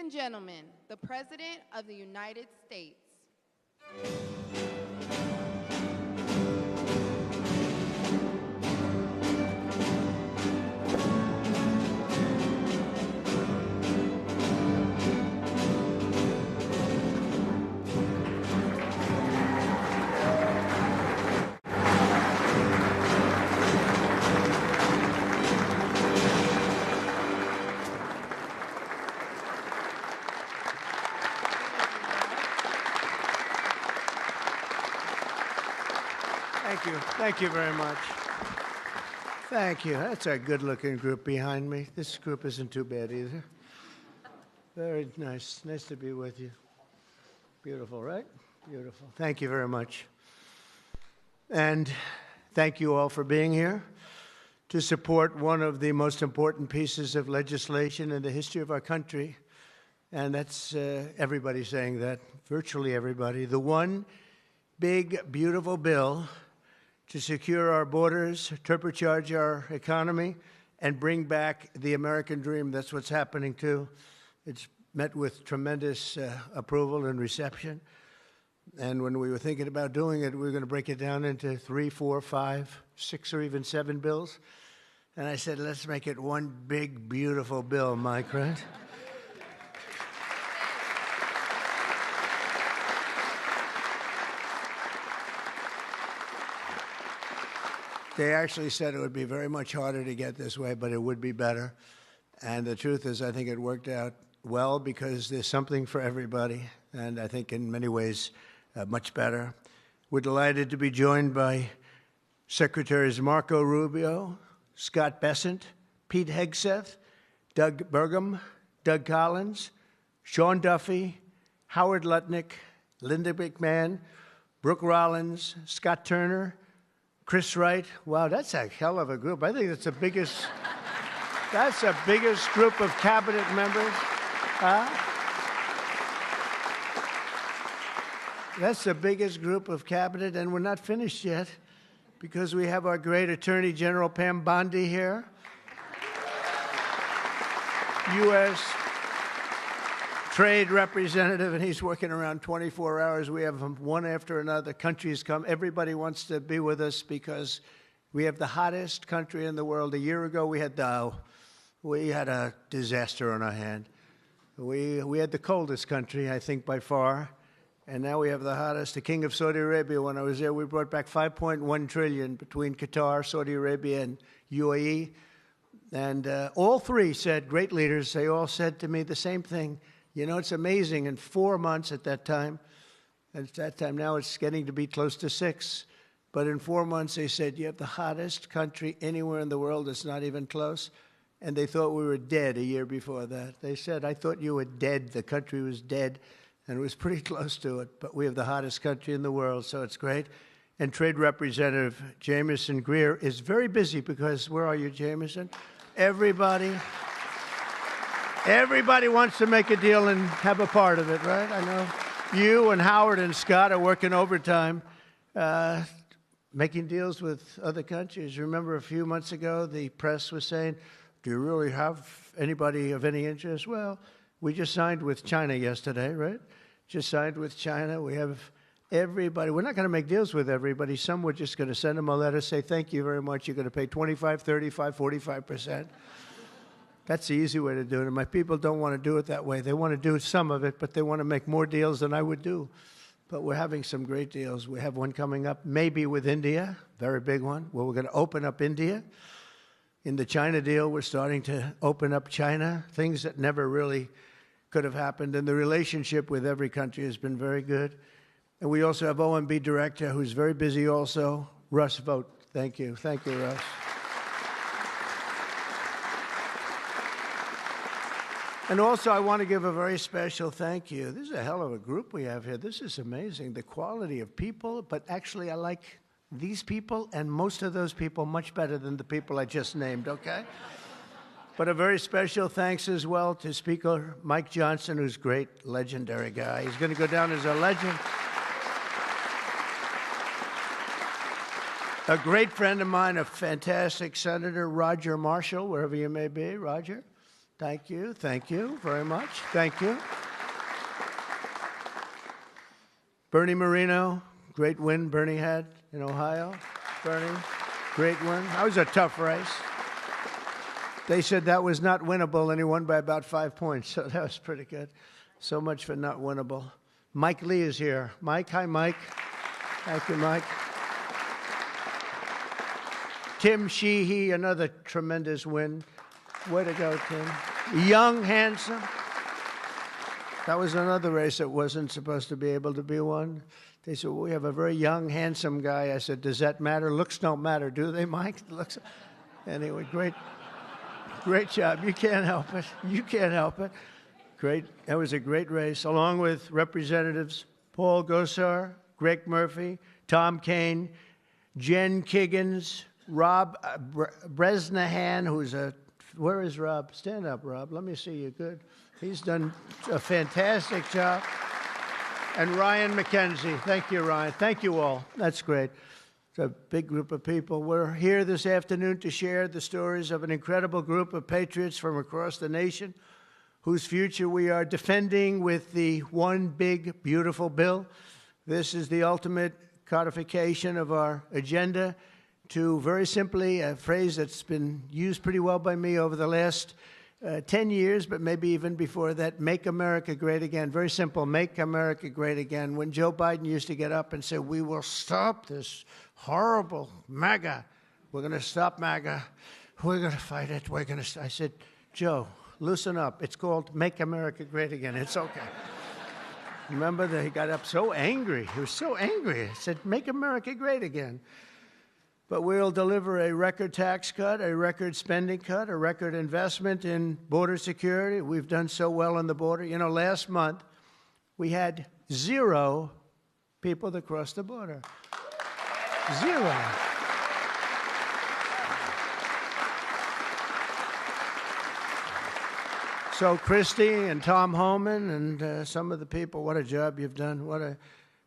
and gentlemen, the President of the United States. Thank you very much. Thank you. That's a good-looking group behind me. This group isn't too bad either. Very nice. Nice to be with you. Beautiful, right? Beautiful. Thank you very much. And thank you all for being here to support one of the most important pieces of legislation in the history of our country. And that's everybody saying that, virtually everybody. The one big, beautiful bill to secure our borders, turbocharge our economy, and bring back the American dream. That's what's happening, too. It's met with tremendous approval and reception. And when we were thinking about doing it, we were going to break it down into 3, 4, 5, 6, or even 7 bills. And I said, let's make it one big, beautiful bill, Mike, right? They actually said it would be very much harder to get this way, but it would be better. And the truth is, I think it worked out well because there's something for everybody, and I think in many ways much better. We're delighted to be joined by Secretaries Marco Rubio, Scott Bessent, Pete Hegseth, Doug Burgum, Doug Collins, Sean Duffy, Howard Lutnick, Linda McMahon, Brooke Rollins, Scott Turner, Chris Wright. Wow, that's a hell of a group. I think that's the biggest group of cabinet members. That's the biggest group of cabinet, and we're not finished yet because we have our great Attorney General Pam Bondi here. U.S. Trade Representative, and he's working around 24 hours. We have them one after another. Countries come. Everybody wants to be with us because we have the hottest country in the world. A year ago, we had a disaster on our hand. We had the coldest country, I think, by far. And now we have the hottest. The King of Saudi Arabia, when I was there, we brought back $5.1 trillion between Qatar, Saudi Arabia, and UAE. And all three said, great leaders, they all said to me the same thing. You know, it's amazing. In 4 months at that time now it's getting to be close to 6. But in 4 months, they said, you have the hottest country anywhere in the world. It's not even close. And they thought we were dead a year before that. They said, I thought you were dead. The country was dead. And it was pretty close to it. But we have the hottest country in the world, so it's great. And Trade Representative Jamieson Greer is very busy because, where are you, Jamieson? Everybody wants to make a deal and have a part of it, right? I know you and Howard and Scott are working overtime, making deals with other countries. Remember a few months ago, the press was saying, do you really have anybody of any interest? Well, we just signed with China yesterday, right? Just signed with China. We have everybody. We're not going to make deals with everybody. Some we're just going to send them a letter, say, thank you very much. You're going to pay 25, 35, 45%. That's the easy way to do it. And my people don't want to do it that way. They want to do some of it, but they want to make more deals than I would do. But we're having some great deals. We have one coming up, maybe with India, very big one, where we're going to open up India. In the China deal, we're starting to open up China, things that never really could have happened. And the relationship with every country has been very good. And we also have OMB Director, who's very busy also, Russ Vogt. Thank you. Thank you, Russ. And also, I want to give a very special thank you. This is a hell of a group we have here. This is amazing, the quality of people. But actually, I like these people and most of those people much better than the people I just named, okay? But a very special thanks as well to Speaker Mike Johnson, who's a great, legendary guy. He's going to go down as a legend. A great friend of mine, a fantastic Senator, Roger Marshall, wherever you may be, Roger. Thank you. Thank you very much. Thank you. Bernie Marino, great win Bernie had in Ohio. Bernie, great win. That was a tough race. They said that was not winnable, and he won by about 5 points, so that was pretty good. So much for not winnable. Mike Lee is here. Mike, hi, Mike. Thank you, Mike. Tim Sheehy, another tremendous win. Way to go, Tim. Young, handsome. That was another race that wasn't supposed to be able to be won. They said, well, we have a very young, handsome guy. I said, does that matter? Looks don't matter, do they, Mike? Looks. Anyway, great job. You can't help it. You can't help it. Great. That was a great race, along with Representatives Paul Gosar, Greg Murphy, Tom Kaine, Jen Kiggins, Rob Bresnahan, who's a, where is Rob? Stand up, Rob. Let me see you. Good. He's done a fantastic job. And Ryan McKenzie. Thank you, Ryan. Thank you all. That's great. It's a big group of people. We're here this afternoon to share the stories of an incredible group of patriots from across the nation whose future we are defending with the one big, beautiful bill. This is the ultimate codification of our agenda to, very simply, a phrase that's been used pretty well by me over the last 10 years, but maybe even before that, make America great again. Very simple, make America great again. When Joe Biden used to get up and say, we will stop this horrible MAGA. We're going to stop MAGA. We're going to fight it. We're going to. I said, Joe, loosen up. It's called Make America Great Again. It's okay. Remember that he got up so angry. He was so angry. He said, make America great again. But we'll deliver a record tax cut, a record spending cut, a record investment in border security. We've done so well on the border. You know, last month, we had 0 people that crossed the border. 0. So Christy and Tom Homan and some of the people, what a job you've done.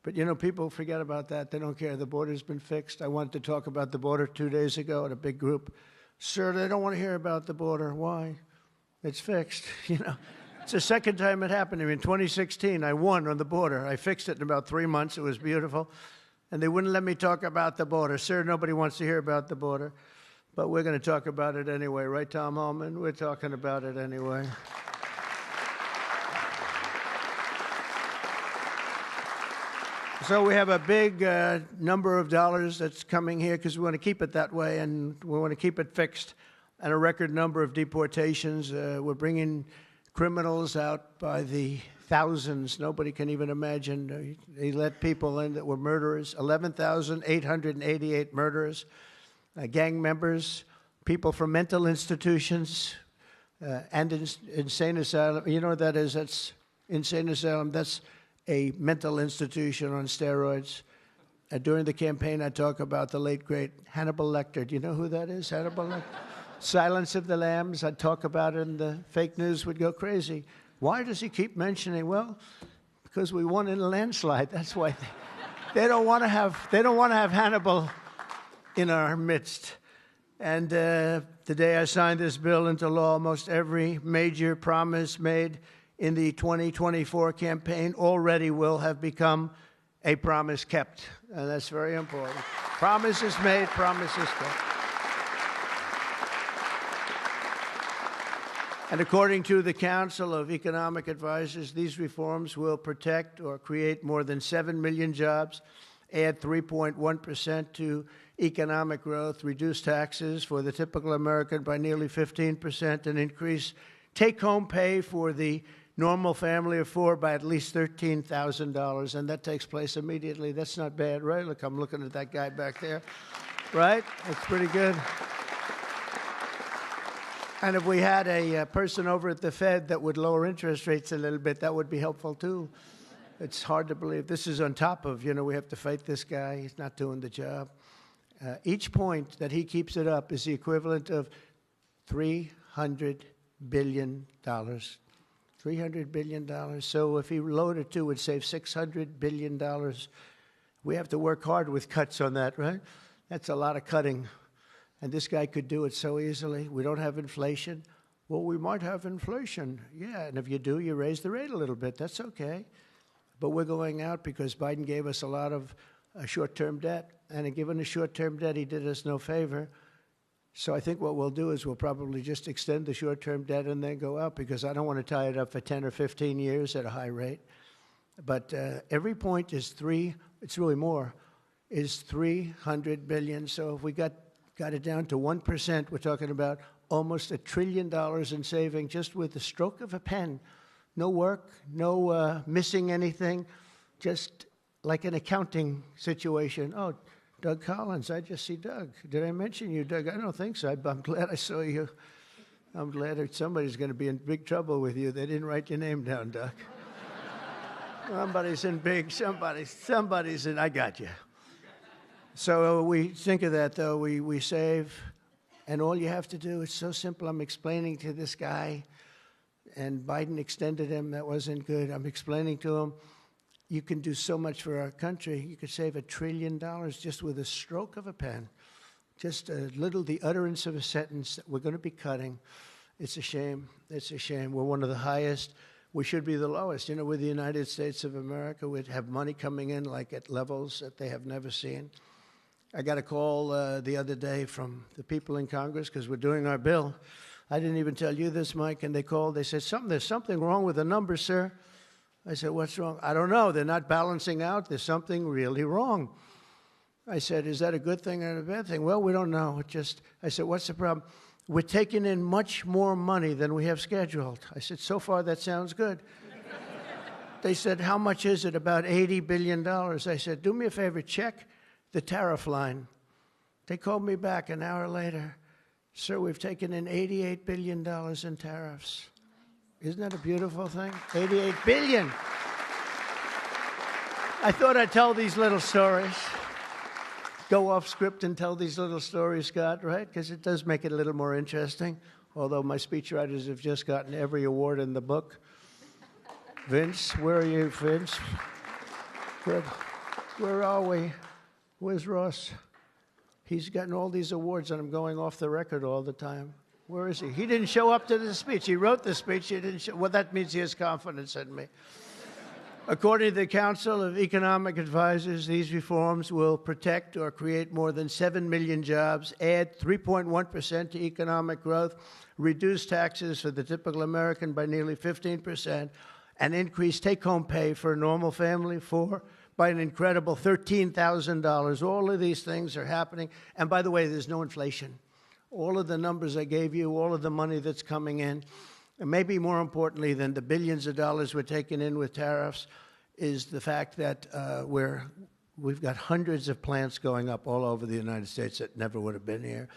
But, you know, people forget about that. They don't care. The border's been fixed. I wanted to talk about the border 2 days ago at a big group. Sir, they don't want to hear about the border. Why? It's fixed. You know, it's the second time it happened to me. In 2016, I won on the border. I fixed it in about 3 months. It was beautiful. And they wouldn't let me talk about the border. Sir, nobody wants to hear about the border. But we're going to talk about it anyway. Right, Tom Holman? We're talking about it anyway. So we have a big number of dollars that's coming here because we want to keep it that way and we want to keep it fixed, and a record number of deportations. We're bringing criminals out by the thousands. Nobody can even imagine. They let people in that were murderers, 11,888 murderers, gang members, people from mental institutions and insane asylum. You know what that is? That's insane asylum. That's a mental institution on steroids. During the campaign, I talk about the late, great Hannibal Lecter. Do you know who that is, Hannibal Lecter? Silence of the Lambs. I'd talk about it, and the fake news would go crazy. Why does he keep mentioning? Well, because we won in a landslide. That's why they don't want to have Hannibal in our midst. And the day I signed this bill into law, almost every major promise made in the 2024 campaign already will have become a promise kept. And that's very important. Promises made, promises kept. And according to the Council of Economic Advisors, these reforms will protect or create more than 7 million jobs, add 3.1% to economic growth, reduce taxes for the typical American by nearly 15%, and increase take-home pay for the normal family of 4 by at least $13,000, and that takes place immediately. That's not bad, right? Look, I'm looking at that guy back there, right? That's pretty good. And if we had a person over at the Fed that would lower interest rates a little bit, that would be helpful too. It's hard to believe. This is on top of, you know, we have to fight this guy. He's not doing the job. Each point that he keeps it up is the equivalent of $300 billion. $300 billion. So if he loaded 2, it would save $600 billion. We have to work hard with cuts on that, right? That's a lot of cutting. And this guy could do it so easily. We don't have inflation. Well, we might have inflation. Yeah, and if you do, you raise the rate a little bit. That's okay. But we're going out because Biden gave us a lot of short-term debt. And in giving us short-term debt, he did us no favor. So I think what we'll do is we'll probably just extend the short-term debt and then go out, because I don't want to tie it up for 10 or 15 years at a high rate. But every point is it's really more, is $300 billion. So if we got it down to 1%, we're talking about almost $1 trillion in saving just with the stroke of a pen. No work, no missing anything, just like an accounting situation. Oh, Doug Collins, I just see Doug. Did I mention you, Doug? I don't think so. I'm glad I saw you. I'm glad that somebody's going to be in big trouble with you. They didn't write your name down, Doug. Somebody's in big, somebody's in, I got you. So we think of that, though. We save, and all you have to do, it's so simple. I'm explaining to this guy, and Biden extended him. That wasn't good. I'm explaining to him, you can do so much for our country. You could save $1 trillion just with a stroke of a pen. Just the utterance of a sentence that we're going to be cutting. It's a shame. It's a shame. We're one of the highest. We should be the lowest. You know, with the United States of America, we'd have money coming in like at levels that they have never seen. I got a call the other day from the people in Congress because we're doing our bill. I didn't even tell you this, Mike, and they called. They said, there's something wrong with the numbers, sir. I said, what's wrong? I don't know. They're not balancing out. There's something really wrong. I said, is that a good thing or a bad thing? Well, we don't know. I said, what's the problem? We're taking in much more money than we have scheduled. I said, so far that sounds good. They said, how much is it? About $80 billion. I said, do me a favor, check the tariff line. They called me back an hour later. Sir, we've taken in $88 billion in tariffs. Isn't that a beautiful thing? $88 billion. I thought I'd tell these little stories. Go off script and tell these little stories, Scott, right? Because it does make it a little more interesting. Although my speechwriters have just gotten every award in the book. Vince, where are you, Vince? Good. Where are we? Where's Ross? He's gotten all these awards, and I'm going off the record all the time. Where is he? He didn't show up to the speech. He wrote the speech. He didn't show. Well, that means he has confidence in me. According to the Council of Economic Advisors, these reforms will protect or create more than 7 million jobs, add 3.1% to economic growth, reduce taxes for the typical American by nearly 15%, and increase take-home pay for a normal family by an incredible $13,000. All of these things are happening. And by the way, there's no inflation. All of the numbers I gave you, all of the money that's coming in, and maybe more importantly than the billions of dollars we're taking in with tariffs, is the fact that we've got hundreds of plants going up all over the United States that never would have been here.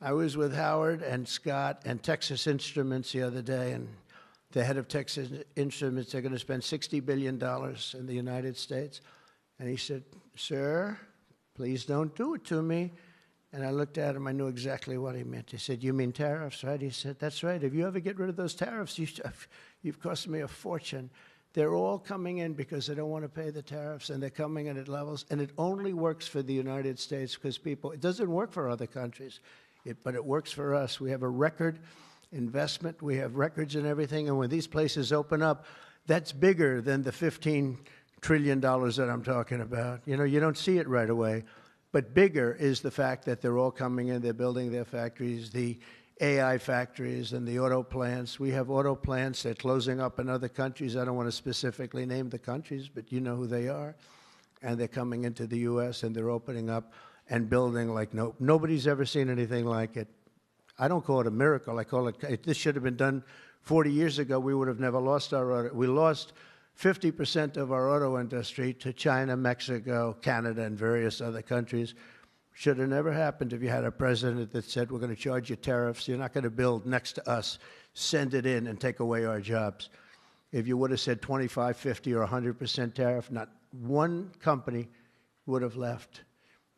I was with Howard and Scott and Texas Instruments the other day, and the head of Texas Instruments, they're going to spend $60 billion in the United States. And he said, sir, please don't do it to me. And I looked at him. I knew exactly what he meant. He said, you mean tariffs, right? He said, that's right. If you ever get rid of those tariffs, you've cost me a fortune. They're all coming in because they don't want to pay the tariffs, and they're coming in at levels. And it only works for the United States because it doesn't work for other countries, but it works for us. We have a record investment. We have records and everything. And when these places open up, that's bigger than the $15 trillion that I'm talking about. You know, you don't see it right away. But bigger is the fact that they're all coming in, they're building their factories, the AI factories and the auto plants. We have auto plants that are closing up in other countries. I don't want to specifically name the countries, but you know who they are. And they're coming into the U.S. and they're opening up and building like nobody's ever seen anything like it. I don't call it a miracle. I call it, this should have been done 40 years ago. We would have never lost our auto. We lost 50% of our auto industry to China, Mexico, Canada, and various other countries. Should have never happened if you had a president that said, we're going to charge you tariffs. You're not going to build next to us. Send it in and take away our jobs. If you would have said 25, 50, or 100% tariff, not one company would have left.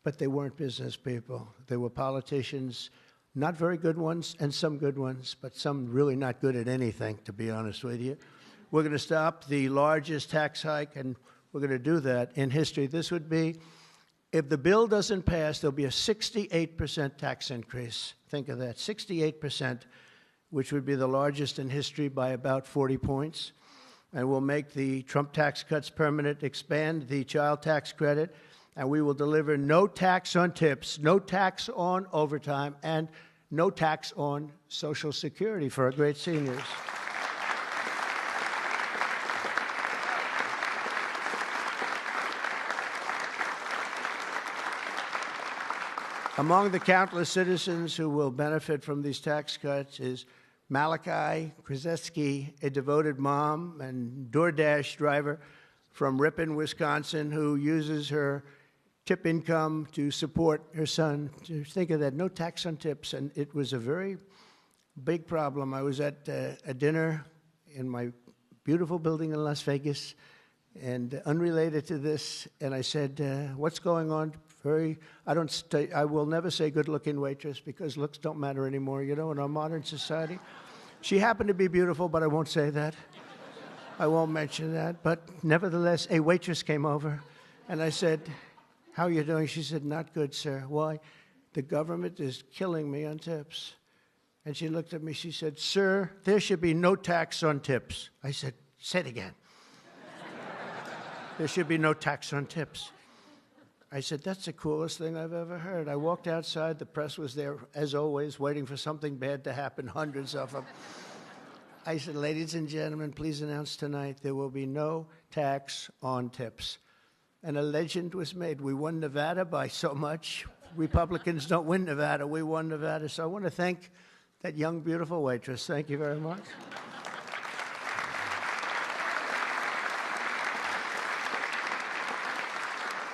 But they weren't business people. They were politicians, not very good ones, and some good ones, but some really not good at anything, to be honest with you. We're going to stop the largest tax hike, and we're going to do that in history. This would be, if the bill doesn't pass, there'll be a 68% tax increase. Think of that, 68%. which would be the largest in history by about 40 points. And we'll make the Trump tax cuts permanent, expand the child tax credit, and we will deliver no tax on tips, no tax on overtime, and no tax on Social Security for our great seniors. Among the countless citizens who will benefit from these tax cuts is Malachi Krzyzewski, a devoted mom and DoorDash driver from Ripon, Wisconsin, who uses her tip income to support her son. Just think of that, no tax on tips, and it was a very big problem. I was at a dinner in my beautiful building in Las Vegas, and unrelated to this, and I said, what's going on? I will never say good-looking waitress because looks don't matter anymore, you know, in our modern society. She happened to be beautiful, but I won't say that. I won't mention that. But nevertheless, a waitress came over, and I said, how are you doing? She said, not good, sir. Why? The government is killing me on tips. And she looked at me, she said, sir, there should be no tax on tips. I said, say it again. There should be no tax on tips. I said, that's the coolest thing I've ever heard. I walked outside. The press was there, as always, waiting for something bad to happen, hundreds of them. I said, ladies and gentlemen, please announce tonight there will be no tax on tips. And a legend was made. We won Nevada by so much. Republicans don't win Nevada. We won Nevada. So I want to thank that young, beautiful waitress. Thank you very much.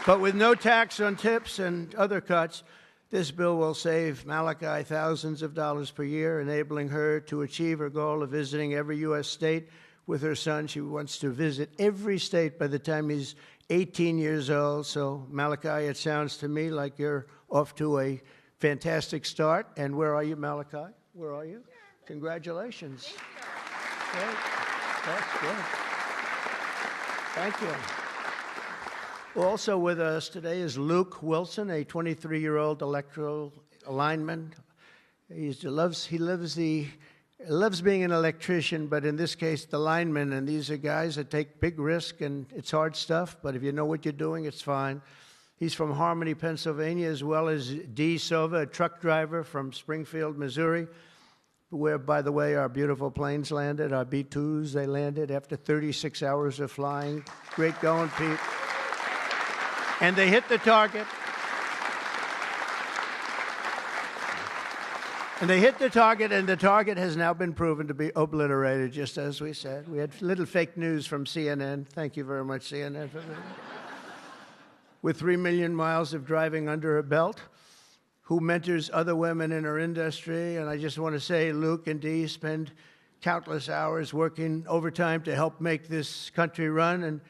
But with no tax on tips and other cuts, this bill will save Malachi thousands of dollars per year, enabling her to achieve her goal of visiting every U.S. state with her son. She wants to visit every state by the time he's 18 years old. So, Malachi, it sounds to me like you're off to a fantastic start. And where are you, Malachi? Where are you? Congratulations. Great. That's good. Thank you. Also with us today is Luke Wilson, a 23-year-old electoral lineman. He loves being an electrician, but in this case, the lineman. And these are guys that take big risk, and it's hard stuff. But if you know what you're doing, it's fine. He's from Harmony, Pennsylvania, as well as Dee Sova, a truck driver from Springfield, Missouri, where, by the way, our beautiful planes landed, our B-2s. They landed after 36 hours of flying. Great going, Pete. And they hit the target. And they hit the target, and the target has now been proven to be obliterated, just as we said. We had little fake news from CNN. Thank you very much, CNN, for that. With 3 million miles of driving under her belt, who mentors other women in her industry. And I just want to say, Luke and Dee spend countless hours working overtime to help make this country run. And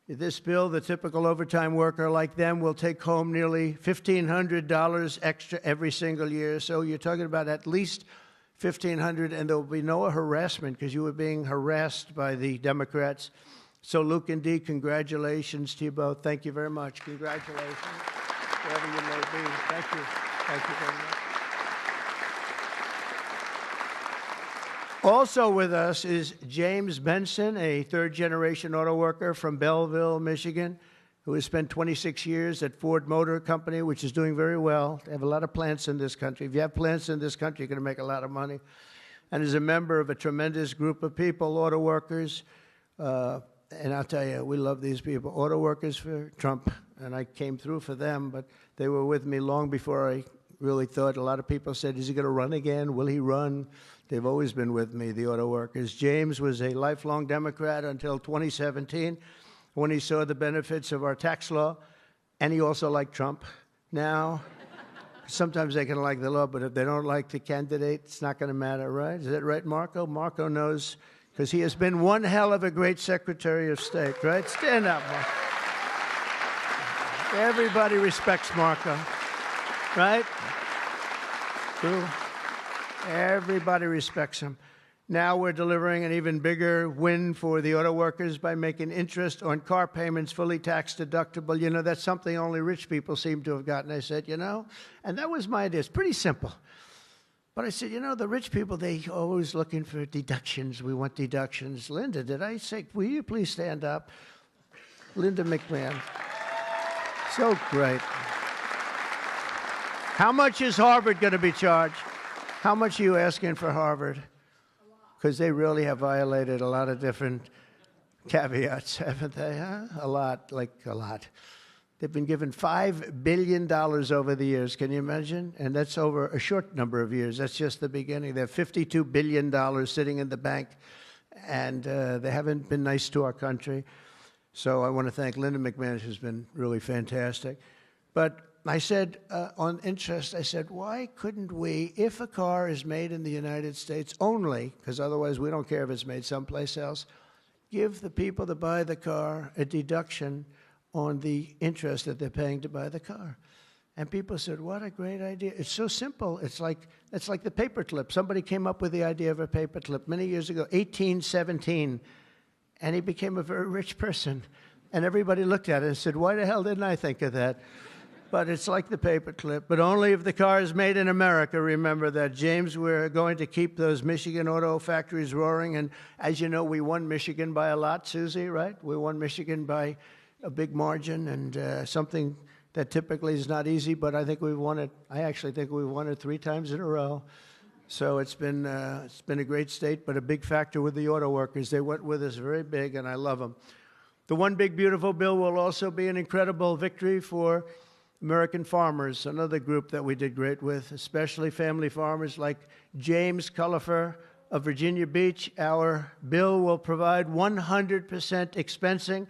this bill, the typical overtime worker like them will take home nearly $1,500 extra every single year. So you're talking about at least $1,500, and there will be no harassment because you were being harassed by the Democrats. So Luke and Dee, congratulations to you both. Thank you very much. Congratulations, wherever you may be. Thank you. Thank you very much. Also with us is James Benson, a third-generation auto worker from Belleville, Michigan, who has spent 26 years at Ford Motor Company, which is doing very well. They have a lot of plants in this country. If you have plants in this country, you're going to make a lot of money. And is a member of a tremendous group of people, auto workers. And I'll tell you, we love these people. Auto workers for Trump, and I came through for them, but they were with me long before I really thought. A lot of people said, is he going to run again? Will he run? They've always been with me, the auto workers. James was a lifelong Democrat until 2017 when he saw the benefits of our tax law, and he also liked Trump. Now, sometimes they can like the law, but if they don't like the candidate, it's not going to matter, right? Is that right, Marco? Marco knows, because he has been one hell of a great Secretary of State, right? Stand up, Marco. Everybody respects Marco, right? True. Everybody respects him. Now we're delivering an even bigger win for the auto workers by making interest on car payments fully tax deductible. You know, that's something only rich people seem to have gotten. I said, you know, and that was my idea. It's pretty simple. But I said, the rich people, they always looking for deductions. We want deductions. Linda, did I say, will you please stand up? Linda McMahon. So great. How much is Harvard going to be charged? How much are you asking for Harvard? Because they really have violated a lot of different caveats, haven't they? Huh? A lot. They've been given $5 billion over the years. Can you imagine? And that's over a short number of years. That's just the beginning. They have $52 billion sitting in the bank, and they haven't been nice to our country. So I want to thank Linda McMahon, who's been really fantastic. But I said, on interest, I said, why couldn't we, if a car is made in the United States only, because otherwise we don't care if it's made someplace else, give the people that buy the car a deduction on the interest that they're paying to buy the car. And people said, what a great idea. It's so simple. It's like the paperclip. Somebody came up with the idea of a paperclip many years ago, 1817, and he became a very rich person. And everybody looked at it and said, why the hell didn't I think of that? But it's like the paperclip, but only if the car is made in America. Remember that, James. We're going to keep those Michigan auto factories roaring. And as you know, we won Michigan by a lot, Susie, right? We won Michigan by a big margin, and something that typically is not easy, but I think we've won it. I actually think we've won it 3 times in a row. So it's been a great state, but a big factor with the auto workers. They went with us very big, and I love them. The One Big Beautiful Bill will also be an incredible victory for American farmers, another group that we did great with, especially family farmers like James Cullifer of Virginia Beach. Our bill will provide 100% expensing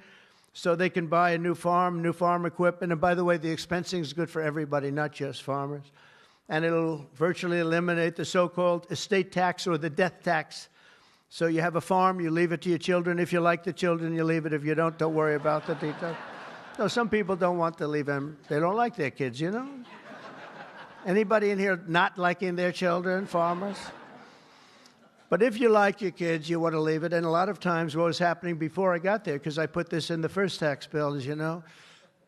so they can buy a new farm equipment. And by the way, the expensing is good for everybody, not just farmers. And it'll virtually eliminate the so-called estate tax or the death tax. So you have a farm, you leave it to your children. If you like the children, you leave it. If you don't worry about the details. No, some people don't want to leave them. They don't like their kids, Anybody in here not liking their children, farmers? But if you like your kids, you want to leave it. And a lot of times what was happening before I got there, because I put this in the first tax bill, as you know,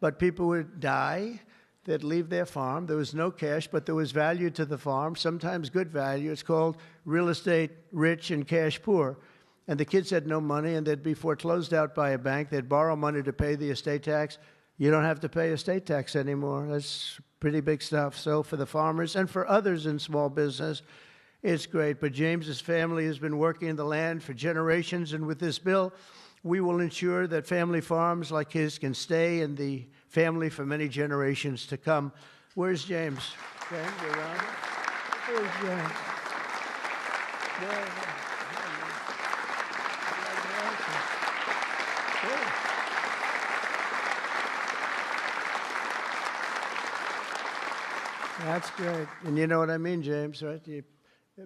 but people would die, they'd leave their farm. There was no cash, but there was value to the farm, sometimes good value. It's called real estate rich and cash poor. And the kids had no money, and they'd be foreclosed out by a bank. They'd borrow money to pay the estate tax. You don't have to pay estate tax anymore. That's pretty big stuff. So for the farmers and for others in small business, it's great. But James's family has been working in the land for generations, and with this bill, we will ensure that family farms like his can stay in the family for many generations to come. Where's James? James, you around? Where's James? That's great. And you know what I mean, James, right?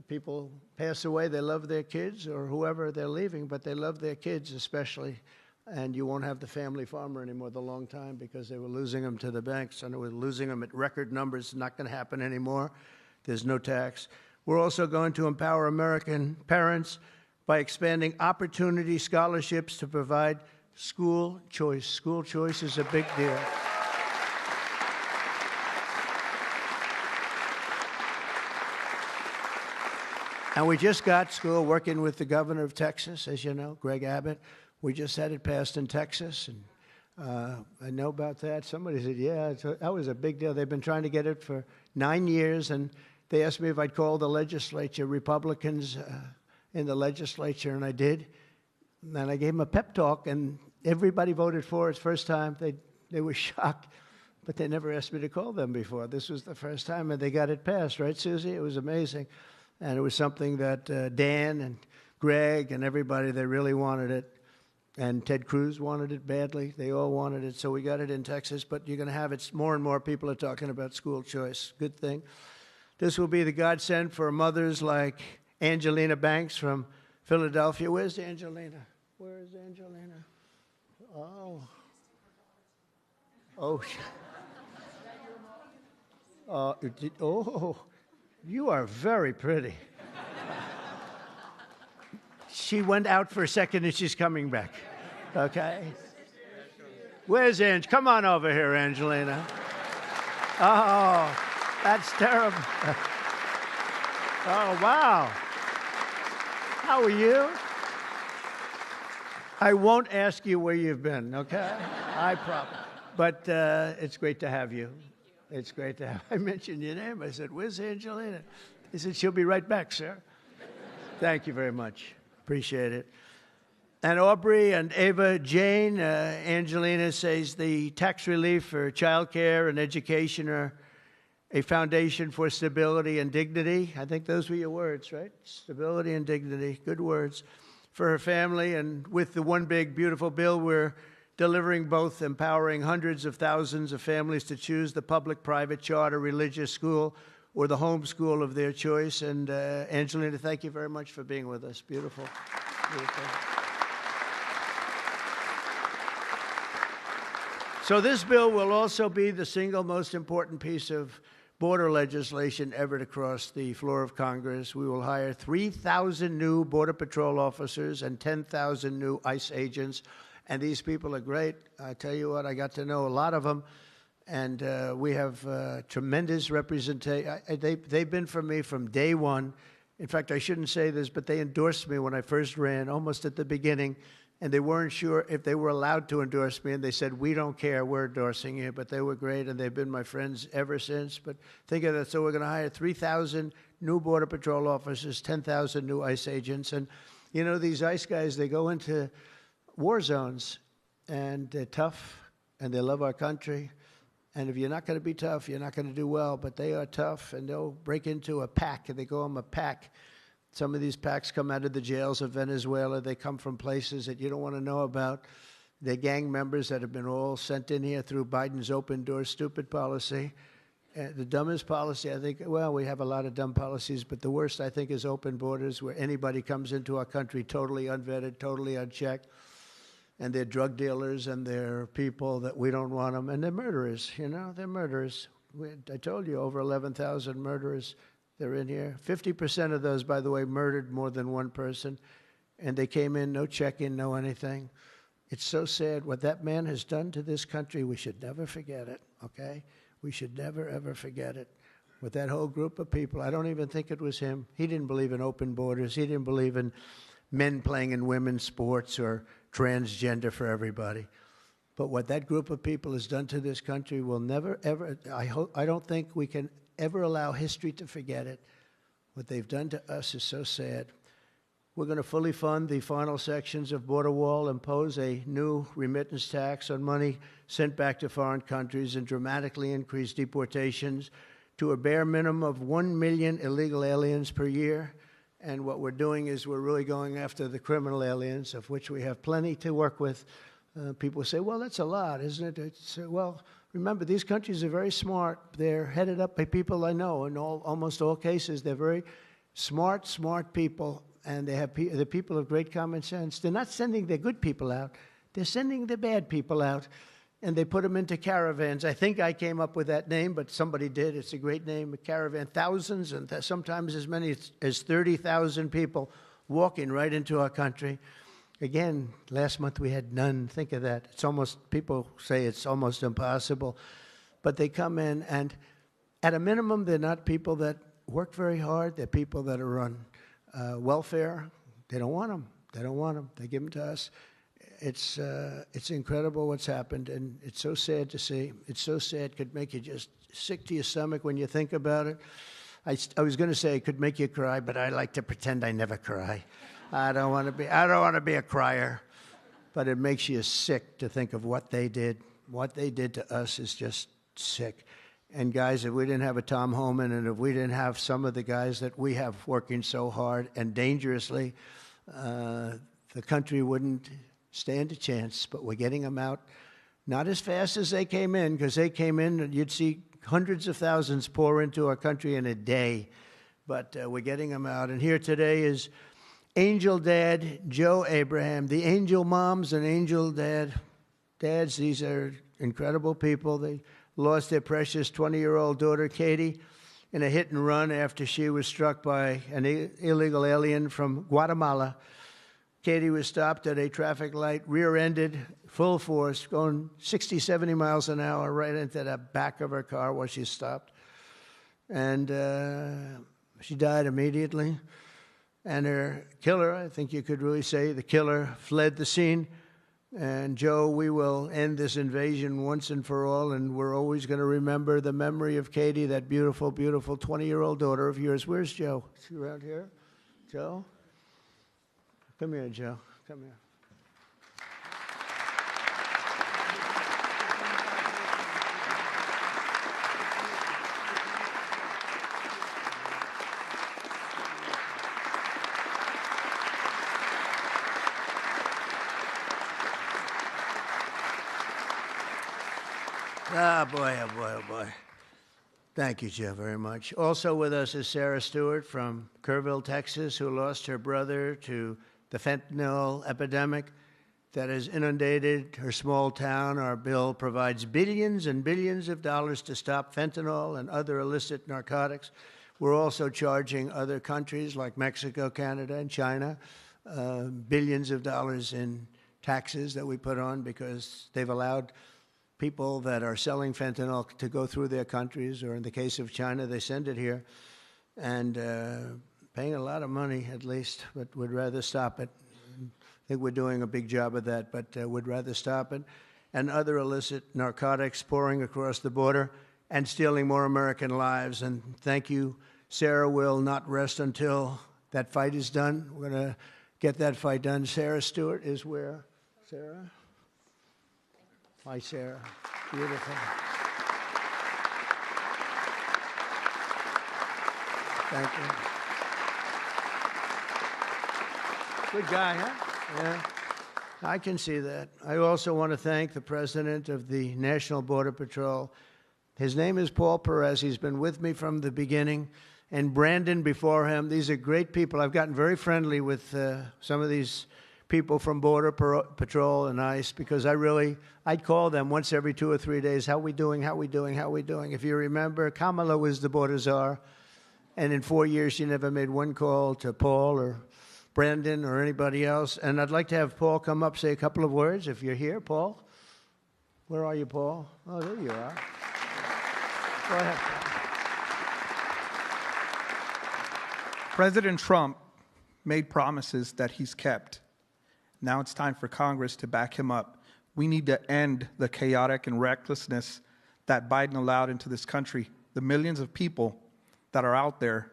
People pass away, they love their kids or whoever they're leaving, but they love their kids especially. And you won't have the family farmer anymore the long time because they were losing them to the banks, and they were losing them at record numbers. It's not going to happen anymore. There's no tax. We're also going to empower American parents by expanding opportunity scholarships to provide school choice. School choice is a big deal. And we just got school working with the governor of Texas, as you know, Greg Abbott. We just had it passed in Texas, and I know about that. Somebody said, yeah, that was a big deal. They've been trying to get it for 9 years, and they asked me if I'd call the legislature, Republicans in the legislature, and I did. And I gave them a pep talk, and everybody voted for it. First time, they were shocked, but they never asked me to call them before. This was the first time, and they got it passed, right, Susie? It was amazing. And it was something that Dan and Greg and everybody, they really wanted it. And Ted Cruz wanted it badly. They all wanted it. So we got it in Texas. But you're going to have it. More and more people are talking about school choice. Good thing. This will be the godsend for mothers like Angelina Banks from Philadelphia. Where's Angelina? Where is Angelina? Oh. Oh. Oh. You are very pretty. She went out for a second and she's coming back. Okay? Where's Ange? Come on over here, Angelina. Oh, that's terrible. Oh, wow. How are you? I won't ask you where you've been, okay? I promise. But it's great to have you. It's great to have. I mentioned your name. I said, "Where's Angelina?" He said, "She'll be right back, sir." Thank you very much. Appreciate it. And Aubrey and Ava Jane, Angelina says the tax relief for child care and education are a foundation for stability and dignity. I think those were your words, right? Stability and dignity. Good words. For her family, and with the One Big Beautiful Bill, we're delivering both, empowering hundreds of thousands of families to choose the public, private, charter, religious school, or the home school of their choice. And Angelina, thank you very much for being with us. Beautiful. Beautiful. So this bill will also be the single most important piece of border legislation ever to cross the floor of Congress. We will hire 3,000 new Border Patrol officers and 10,000 new ICE agents. And these people are great. I tell you what, I got to know a lot of them. And we have tremendous representation. They've been for me from day one. In fact, I shouldn't say this, but they endorsed me when I first ran, almost at the beginning. And they weren't sure if they were allowed to endorse me. And they said, "We don't care, we're endorsing you." But they were great, and they've been my friends ever since. But think of that. So we're going to hire 3,000 new Border Patrol officers, 10,000 new ICE agents. And, you know, these ICE guys, they go into war zones, and they're tough, and they love our country. And if you're not going to be tough, you're not going to do well. But they are tough, and they'll break into a pack, and they call them a pack. Some of these packs come out of the jails of Venezuela. They come from places that you don't want to know about. They're gang members that have been all sent in here through Biden's open door stupid policy. The dumbest policy, I think, well, we have a lot of dumb policies, but the worst, I think, is open borders, where anybody comes into our country totally unvetted, totally unchecked. And they're drug dealers, and they're people that we don't want them. And they're murderers, you know, they're murderers. I told you, over 11,000 murderers. They're in here. 50% of those, by the way, murdered more than one person. And they came in, no check-in, no anything. It's so sad. What that man has done to this country, we should never forget it, okay? We should never, ever forget it. With that whole group of people, I don't even think it was him. He didn't believe in open borders. He didn't believe in men playing in women's sports or transgender for everybody. But what that group of people has done to this country will never, ever, I don't think we can ever allow history to forget it. What they've done to us is so sad. We're going to fully fund the final sections of Border Wall, impose a new remittance tax on money sent back to foreign countries, and dramatically increase deportations to a bare minimum of 1 million illegal aliens per year. And what we're doing is we're really going after the criminal aliens, of which we have plenty to work with. People say, "Well, that's a lot, isn't it?" Well, remember, these countries are very smart. They're headed up by people I know. In almost all cases, they're very smart people, and they're people of great common sense. They're not sending their good people out. They're sending the bad people out, and they put them into caravans. I think I came up with that name, but somebody did. It's a great name, a caravan. Thousands, and sometimes as many as 30,000 people walking right into our country. Again, last month we had none. Think of that. It's almost, people say it's almost impossible. But they come in, and at a minimum, they're not people that work very hard. They're people that are on welfare. They don't want them. They don't want them. They give them to us. It's incredible what's happened, and it's so sad to see. It's so sad. It could make you just sick to your stomach when you think about it. I was going to say it could make you cry, but I like to pretend I never cry. I don't want to be a crier, but it makes you sick to think of what they did. What they did to us is just sick. And guys, if we didn't have a Tom Homan, and if we didn't have some of the guys that we have working so hard and dangerously, the country wouldn't stand a chance. But we're getting them out, not as fast as they came in, because they came in and you'd see hundreds of thousands pour into our country in a day. But we're getting them out. And here today is Angel Dad Joe Abraham, the Angel Moms and Angel Dads. These are incredible people. They lost their precious 20-year-old daughter, Katie, in a hit and run after she was struck by an illegal alien from Guatemala. Katie was stopped at a traffic light, rear-ended, full force, going 60, 70 miles an hour right into the back of her car while she stopped. And She died immediately. And her killer, I think you could really say, the killer fled the scene. And Joe, we will end this invasion once and for all, and we're always going to remember the memory of Katie, that beautiful, beautiful 20-year-old daughter of yours. Where's Joe? Is she around here? Joe? Come here, Joe. Come here. Ah, boy, oh, boy, oh, boy. Thank you, Joe, very much. Also with us is Sarah Stewart from Kerrville, Texas, who lost her brother to the fentanyl epidemic that has inundated her small town. Our bill provides billions and billions of dollars to stop fentanyl and other illicit narcotics. We're also charging other countries like Mexico, Canada, and China billions of dollars in taxes that we put on because they've allowed people that are selling fentanyl to go through their countries, or in the case of China, they send it here, and paying a lot of money at least, but would rather stop it. I think we're doing a big job of that, but would rather stop it. And other illicit narcotics pouring across the border and stealing more American lives. And thank you. Sarah will not rest until that fight is done. We're going to get that fight done. Sarah Stewart is where? Sarah? Hi, Sarah. Beautiful. Thank you. Good guy, huh? Yeah. I can see that. I also want to thank the president of the National Border Patrol. His name is Paul Perez. He's been with me from the beginning. And Brandon before him. These are great people. I've gotten very friendly with some of these people from Border Patrol and ICE because I'd call them once every 2 or 3 days. How we doing? How we doing? How we doing? If you remember, Kamala was the border czar. And in 4 years, she never made one call to Paul or Brandon or anybody else. And I'd like to have Paul come up, say a couple of words. If you're here, Paul. Where are you, Paul? Oh, there you are. Go ahead, Paul. President Trump made promises that he's kept. Now it's time for Congress to back him up. We need to end the chaotic and recklessness that Biden allowed into this country. The millions of people that are out there,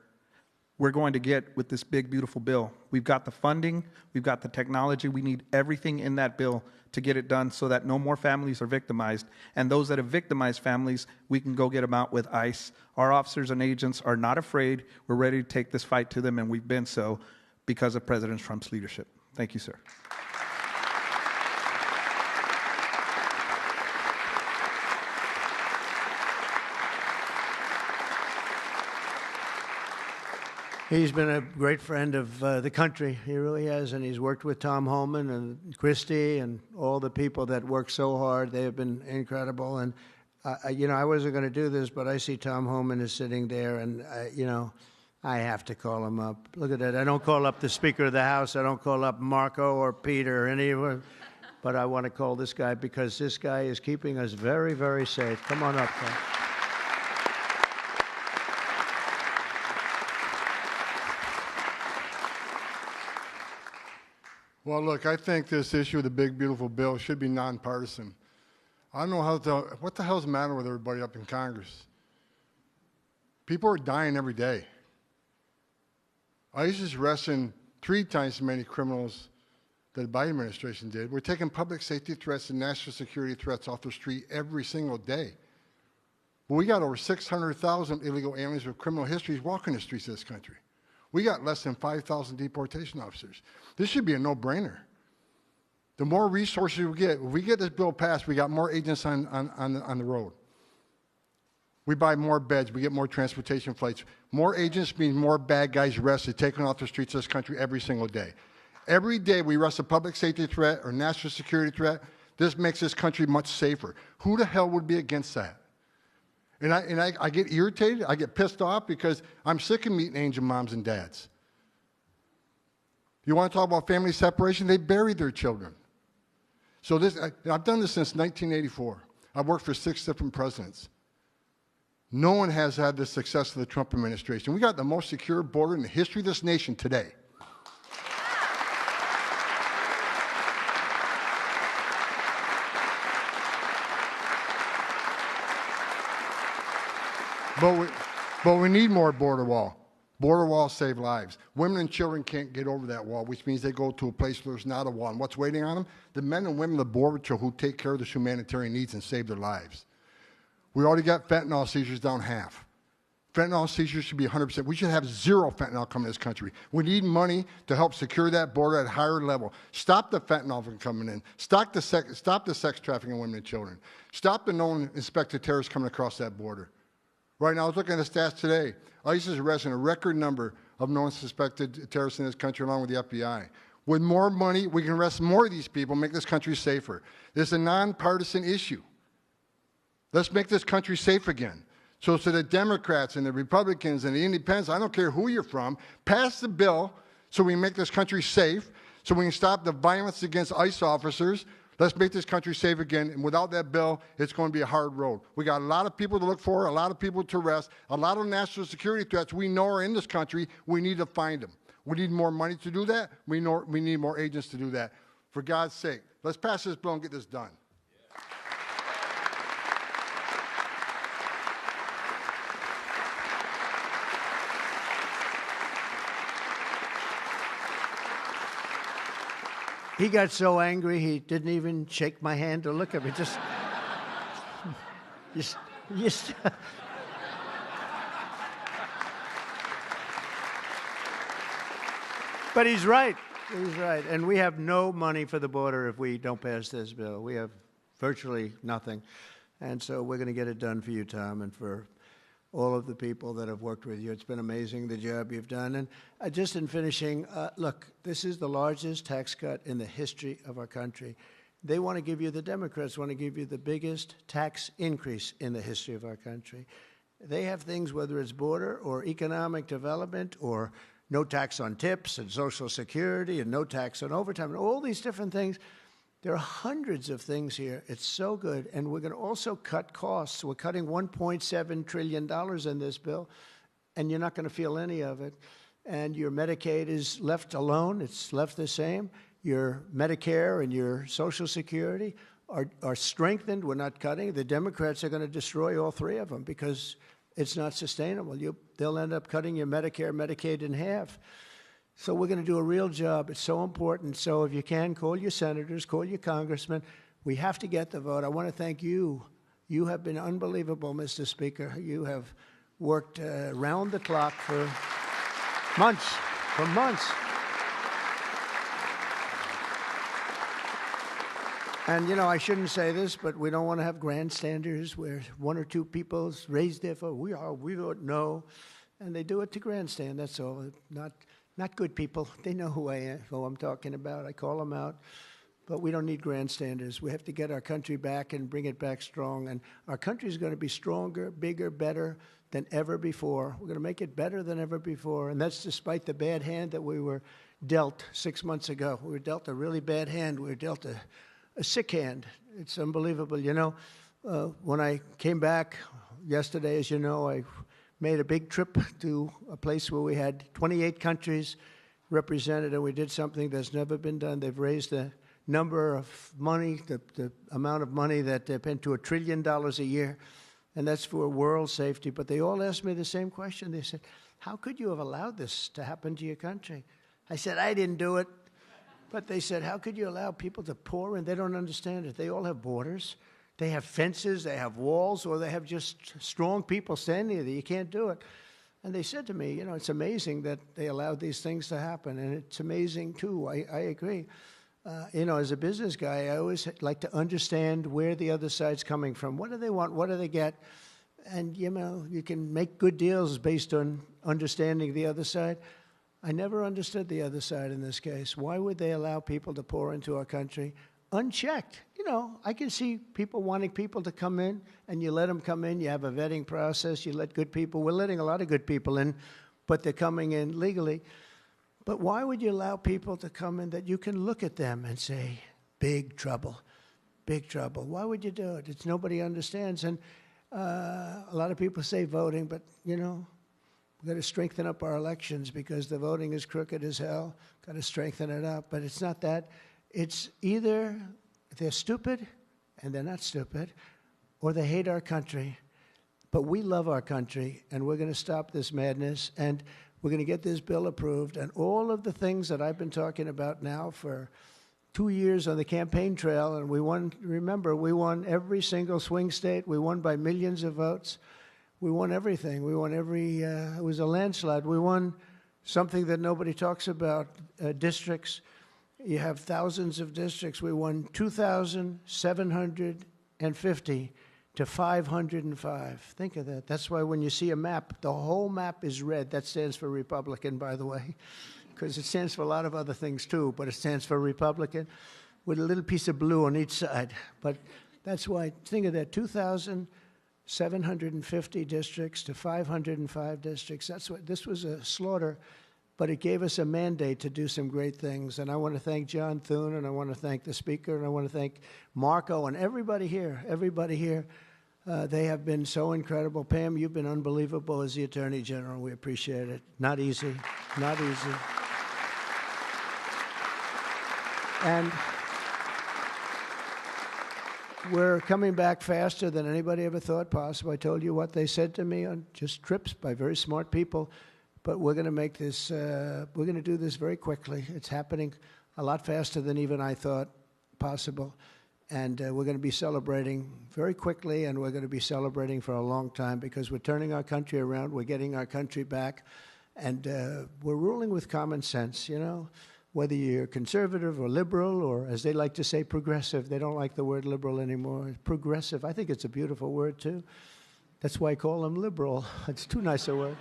we're going to get with this big, beautiful bill. We've got the funding, we've got the technology, we need everything in that bill to get it done so that no more families are victimized. And those that have victimized families, we can go get them out with ICE. Our officers and agents are not afraid. We're ready to take this fight to them, and we've been so because of President Trump's leadership. Thank you, sir. He's been a great friend of the country. He really has, and he's worked with Tom Homan and Christie and all the people that work so hard. They have been incredible. And, I wasn't going to do this, but I see Tom Homan is sitting there, and, I have to call him up. Look at that. I don't call up the Speaker of the House. I don't call up Marco or Peter or any of them. But I want to call this guy because this guy is keeping us very, very safe. Come on up, Tom. Well, look, I think this issue of the big, beautiful bill should be nonpartisan. I don't know what the hell's the matter with everybody up in Congress? People are dying every day. ICE is arresting 3 times as many criminals that the Biden administration did. We're taking public safety threats and national security threats off the street every single day. But we got over 600,000 illegal aliens with criminal histories walking the streets of this country. We got less than 5,000 deportation officers. This should be a no-brainer. The more resources we get, if we get this bill passed, we got more agents on the road. We buy more beds, we get more transportation flights. More agents means more bad guys arrested, taken off the streets of this country every single day. Every day we arrest a public safety threat or national security threat. This makes this country much safer. Who the hell would be against that? And I get irritated, I get pissed off because I'm sick of meeting angel moms and dads. You want to talk about family separation? They buried their children. So I've done this since 1984. I've worked for 6 different presidents. No one has had the success of the Trump administration. We got the most secure border in the history of this nation today. But we need more border wall. Border walls save lives. Women and children can't get over that wall, which means they go to a place where there's not a wall. And what's waiting on them? The men and women of the Border Patrol who take care of the humanitarian needs and save their lives. We already got fentanyl seizures down half. Fentanyl seizures should be 100%. We should have zero fentanyl coming to this country. We need money to help secure that border at a higher level. Stop the fentanyl from coming in. Stop the sex trafficking of women and children. Stop the known inspected terrorists coming across that border. Right now, I was looking at the stats today. ICE is arresting a record number of known suspected terrorists in this country, along with the FBI. With more money, we can arrest more of these people, make this country safer. This is a nonpartisan issue. Let's make this country safe again. So the Democrats and the Republicans and the Independents, I don't care who you're from, pass the bill so we make this country safe, so we can stop the violence against ICE officers. Let's make this country safe again, and without that bill, it's going to be a hard road. We got a lot of people to look for, a lot of people to arrest, a lot of national security threats we know are in this country. We need to find them. We need more money to do that. We need more agents to do that. For God's sake, let's pass this bill and get this done. He got so angry he didn't even shake my hand or look at me. Just But he's right. He's right. And we have no money for the border if we don't pass this bill. We have virtually nothing. And so we're going to get it done for you, Tom, and for all of the people that have worked with you. It's been amazing, the job you've done. And just in finishing, look, this is the largest tax cut in the history of our country. They want to give you, the Democrats want to give you the biggest tax increase in the history of our country. They have things, whether it's border or economic development or no tax on tips and Social Security and no tax on overtime and all these different things. There are hundreds of things here. It's so good. And we're going to also cut costs. We're cutting $1.7 trillion in this bill, and you're not going to feel any of it. And your Medicaid is left alone. It's left the same. Your Medicare and your Social Security are strengthened. We're not cutting. The Democrats are going to destroy all three of them because it's not sustainable. They'll end up cutting your Medicare, Medicaid in half. So we're going to do a real job. It's so important. So if you can, call your senators, call your congressmen. We have to get the vote. I want to thank you. You have been unbelievable, Mr. Speaker. You have worked round the clock for months, And, you know, I shouldn't say this, but we don't want to have grandstanders where one or two people raise their vote. We vote no. And they do it to grandstand, that's all. Not good people. They know who I'm talking about. I call them out. But we don't need grandstanders. We have to get our country back and bring it back strong. And our country is going to be stronger, bigger, better than ever before. We're going to make it better than ever before. And that's despite the bad hand that we were dealt 6 months ago. We were dealt a really bad hand. We were dealt a sick hand. It's unbelievable. You know, when I came back yesterday, as you know, I made a big trip to a place where we had 28 countries represented, and we did something that's never been done. They've raised the number of money, the amount of money that they spend to $1 trillion a year, and that's for world safety. But they all asked me the same question. They said, how could you have allowed this to happen to your country? I said, I didn't do it. But they said, how could you allow people to pour in? They don't understand it. They all have borders. They have fences, they have walls, or they have just strong people standing there. You can't do it. And they said to me, you know, it's amazing that they allowed these things to happen. And it's amazing, too. I agree. You know, as a business guy, I always like to understand where the other side's coming from. What do they want? What do they get? And, you know, you can make good deals based on understanding the other side. I never understood the other side in this case. Why would they allow people to pour into our country unchecked? You know, I can see people wanting people to come in, and you let them come in. You have a vetting process. You let good people. We're letting a lot of good people in, but they're coming in legally. But why would you allow people to come in that you can look at them and say, big trouble, big trouble? Why would you do it? It's nobody understands. And A lot of people say voting, but, you know, we've got to strengthen up our elections because the voting is crooked as hell. Got to strengthen it up. But it's not that. It's either they're stupid and they're not stupid, or they hate our country. But we love our country, and we're going to stop this madness, and we're going to get this bill approved. And all of the things that I've been talking about now for 2 years on the campaign trail, and we won, remember, we won every single swing state. We won by millions of votes. We won everything. We won every, it was a landslide. We won something that nobody talks about, districts. You have thousands of districts. We won 2,750 to 505. Think of that. That's why when you see a map, the whole map is red. That stands for Republican, by the way, because it stands for a lot of other things too, but it stands for Republican with a little piece of blue on each side. But that's why, think of that, 2,750 districts to 505 districts. That's what, this was a slaughter, but it gave us a mandate to do some great things. And I want to thank John Thune, and I want to thank the speaker, and I want to thank Marco and everybody here, they have been so incredible. Pam, you've been unbelievable as the Attorney General. We appreciate it. Not easy, not easy. And we're coming back faster than anybody ever thought possible. I told you what they said to me on just trips by very smart people. But we're going to make this, we're going to do this very quickly. It's happening a lot faster than even I thought possible. And we're going to be celebrating very quickly, and we're going to be celebrating for a long time because we're turning our country around. We're getting our country back. And we're ruling with common sense, you know, whether you're conservative or liberal or, as they like to say, progressive. They don't like the word liberal anymore. Progressive, I think it's a beautiful word, too. That's why I call them liberal. It's too nice a word.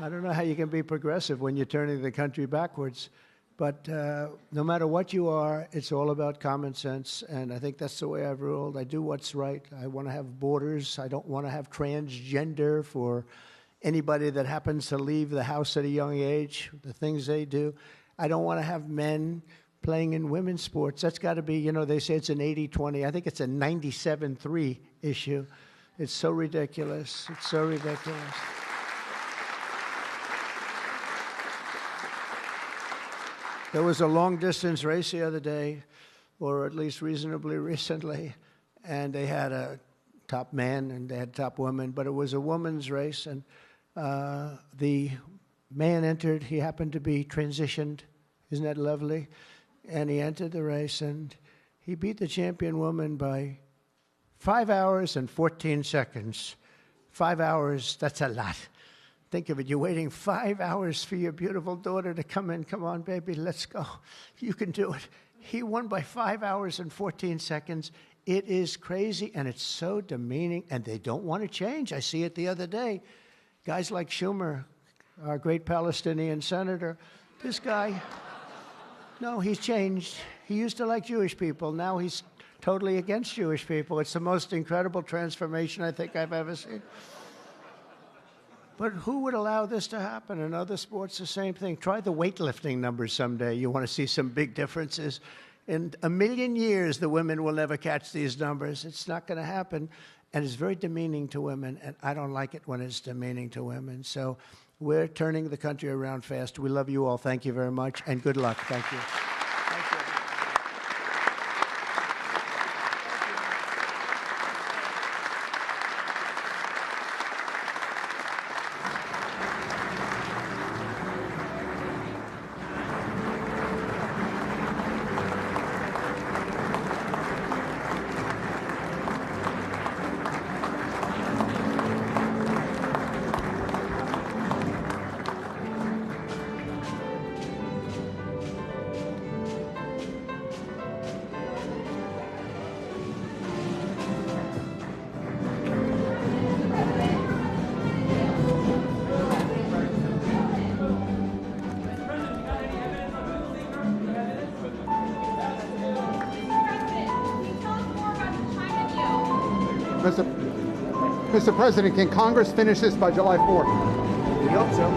I don't know how you can be progressive when you're turning the country backwards. But no matter what you are, it's all about common sense. And I think that's the way I've ruled. I do what's right. I want to have borders. I don't want to have transgender for anybody that happens to leave the house at a young age, the things they do. I don't want to have men playing in women's sports. That's got to be, you know, they say it's an 80-20. I think it's a 97-3 issue. It's so ridiculous. It's so ridiculous. There was a long-distance race the other day, or at least reasonably recently, and they had a top man and they had top woman, but it was a woman's race, and the man entered. He happened to be transitioned. Isn't that lovely? And he entered the race, and he beat the champion woman by 5 hours and 14 seconds. 5 hours, that's a lot. Think of it, you're waiting 5 hours for your beautiful daughter to come in. Come on, baby, let's go. You can do it. He won by 5 hours and 14 seconds. It is crazy, and it's so demeaning, and they don't want to change. I see it the other day. Guys like Schumer, our great Palestinian senator, this guy, no, he's changed. He used to like Jewish people. Now he's totally against Jewish people. It's the most incredible transformation I think I've ever seen. But who would allow this to happen? In other sports, the same thing. Try the weightlifting numbers someday. You want to see some big differences. In a million years, the women will never catch these numbers. It's not going to happen. And it's very demeaning to women, and I don't like it when it's demeaning to women. So we're turning the country around fast. We love you all. Thank you very much, and good luck. Thank you. Thank you. Mr. President, can Congress finish this by July 4th? We hope so.